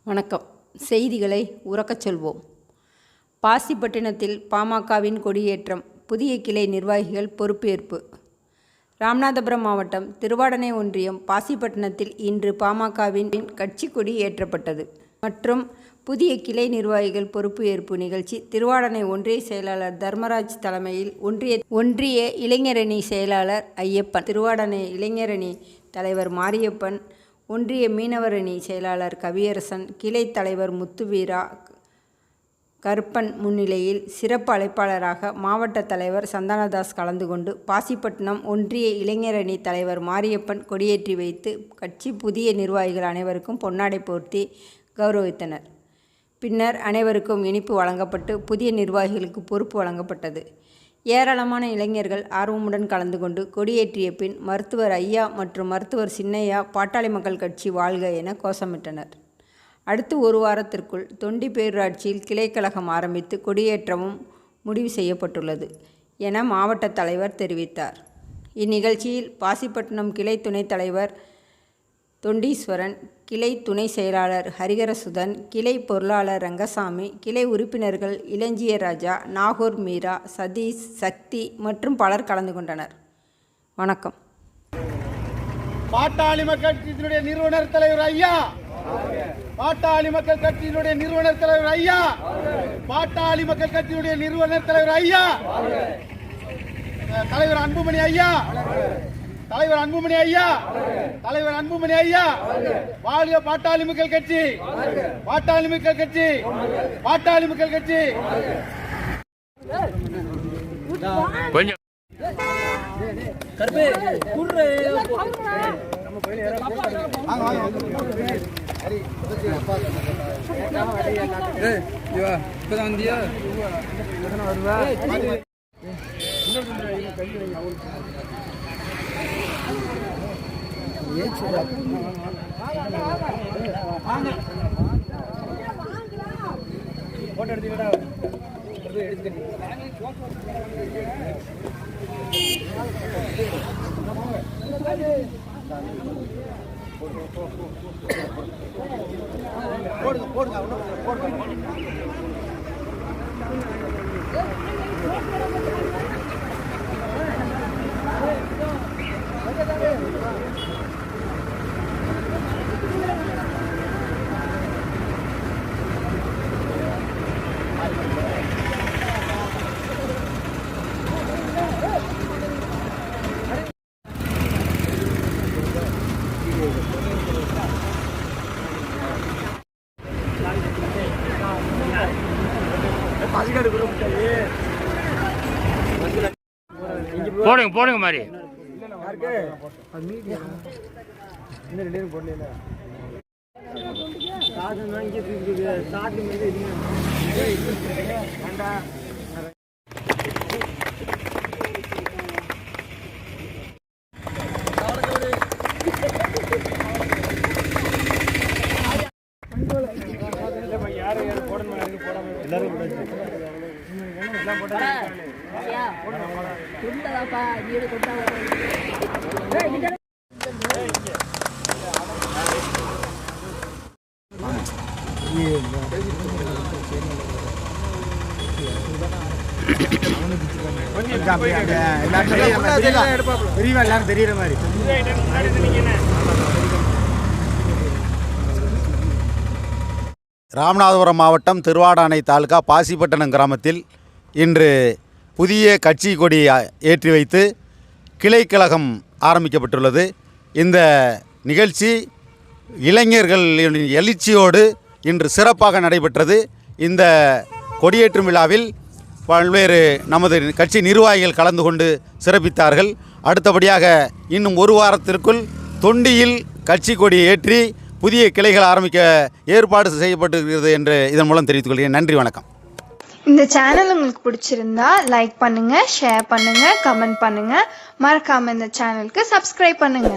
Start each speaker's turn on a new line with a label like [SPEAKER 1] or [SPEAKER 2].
[SPEAKER 1] வணக்கம். செய்திகளை உரக்கச் சொல்வோம். பாசிப்பட்டினத்தில் பாமகவின் கொடியேற்றம், புதிய கிளை நிர்வாகிகள் பொறுப்பேற்பு. ராமநாதபுரம் மாவட்டம் திருவாடனை ஒன்றியம் பாசிப்பட்டினத்தில் இன்று பாமகவின் கட்சி கொடி ஏற்றப்பட்டது மற்றும் புதிய கிளை நிர்வாகிகள் பொறுப்பு ஏற்பு நிகழ்ச்சி திருவாடனை ஒன்றிய செயலாளர் தர்மராஜ் தலைமையில் ஒன்றிய இளைஞரணி செயலாளர் ஐயப்பன், திருவாடனை இளைஞரணி தலைவர் மாரியப்பன், ஒன்றிய மீனவர் அணி செயலாளர் கவியரசன், கிளை தலைவர் முத்துவீரா கருப்பன் முன்னிலையில் சிறப்பு அழைப்பாளராக மாவட்ட தலைவர் சந்தானதாஸ் கலந்து கொண்டு பாசிப்பட்டினம் ஒன்றிய இளைஞரணி தலைவர் மாரியப்பன் கொடியேற்றி வைத்து கட்சி புதிய நிர்வாகிகள் அனைவருக்கும் பொன்னாடை போர்த்தி கௌரவித்தனர். பின்னர் அனைவருக்கும் இனிப்பு வழங்கப்பட்டு புதிய நிர்வாகிகளுக்கு பொறுப்பு வழங்கப்பட்டது. ஏராளமான இளைஞர்கள் ஆர்வமுடன் கலந்து கொண்டு கொடியேற்றிய பின் மருத்துவர் ஐயா மற்றும் மருத்துவர் சின்னையா பாட்டாளி மக்கள் கட்சி வாழ்க என கோஷமிட்டனர். அடுத்து ஒரு வாரத்திற்குள் தொண்டி பேரூராட்சியில் கிளைக்கழகம் ஆரம்பித்து கொடியேற்றமும் முடிவு செய்யப்பட்டுள்ளது என மாவட்ட தலைவர் தெரிவித்தார். இந்நிகழ்ச்சியில் பாசிப்பட்டினம் கிளை துணைத் தலைவர் தொண்டீஸ்வரன், கிளை துணை செயலாளர் ஹரிகரசுதன், கிளை பொருளாளர் ரங்கசாமி, கிளை உறுப்பினர்கள் இளஞ்சியராஜா, நாகூர் மீரா, சதீஷ், சக்தி மற்றும் பலர் கலந்து கொண்டனர். வணக்கம்.
[SPEAKER 2] பாட்டாளி மக்கள் கட்சியினுடைய நிறுவனர் தலைவர் ஐயா, பாட்டாளி மக்கள் கட்சியினுடைய நிறுவனர் தலைவர் ஐயா, பாட்டாளி மக்கள் கட்சியினுடைய நிறுவனர் தலைவர் ஐயா, தலைவர் அன்புமணி ஐயா, தலைவர் அன்புமணி ஐயா, தலைவர் அன்புமணி ஐயா, வாழ்க பாட்டாளி மக்கள் கட்சி, பாட்டாளி மக்கள் கட்சி, பாட்டாளி மக்கள் கட்சி. கொஞ்சம் போட்டோ எடுத்துக்கிட்டா போடுங்க போடுங்க போடுங்க.
[SPEAKER 3] போடுங்க போடுங்க மாதிரி தெரியுற மாதிரி.
[SPEAKER 4] ராமநாதபுரம் மாவட்டம் திருவாடானை தாலுகா பாசிப்பட்டினம் கிராமத்தில் இன்று புதிய கட்சி கொடி ஏற்றி வைத்து கிளைக்கழகம் ஆரம்பிக்கப்பட்டுள்ளது. இந்த நிகழ்ச்சி இளைஞர்களின் எழுச்சியோடு இன்று சிறப்பாக நடைபெற்றது. இந்த கொடியேற்றும் விழாவில் பல்வேறு நமது கட்சி நிர்வாகிகள் கலந்து கொண்டு சிறப்பித்தார்கள். அடுத்தபடியாக இன்னும் ஒரு வாரத்திற்குள் தொண்டியில் கட்சி கொடி ஏற்றி புதிய கிளைகள் ஆரம்பிக்க ஏற்பாடு செய்யப்பட்டிருக்கிறது என்று இதன் மூலம் தெரிவித்துக் கொள்கிறேன். நன்றி, வணக்கம்.
[SPEAKER 5] இந்த சேனல் உங்களுக்கு பிடிச்சிருந்தா லைக் பண்ணுங்க, ஷேர் பண்ணுங்க, கமெண்ட் பண்ணுங்க. மறக்காம இந்த சேனலுக்கு சப்ஸ்கிரைப் பண்ணுங்க.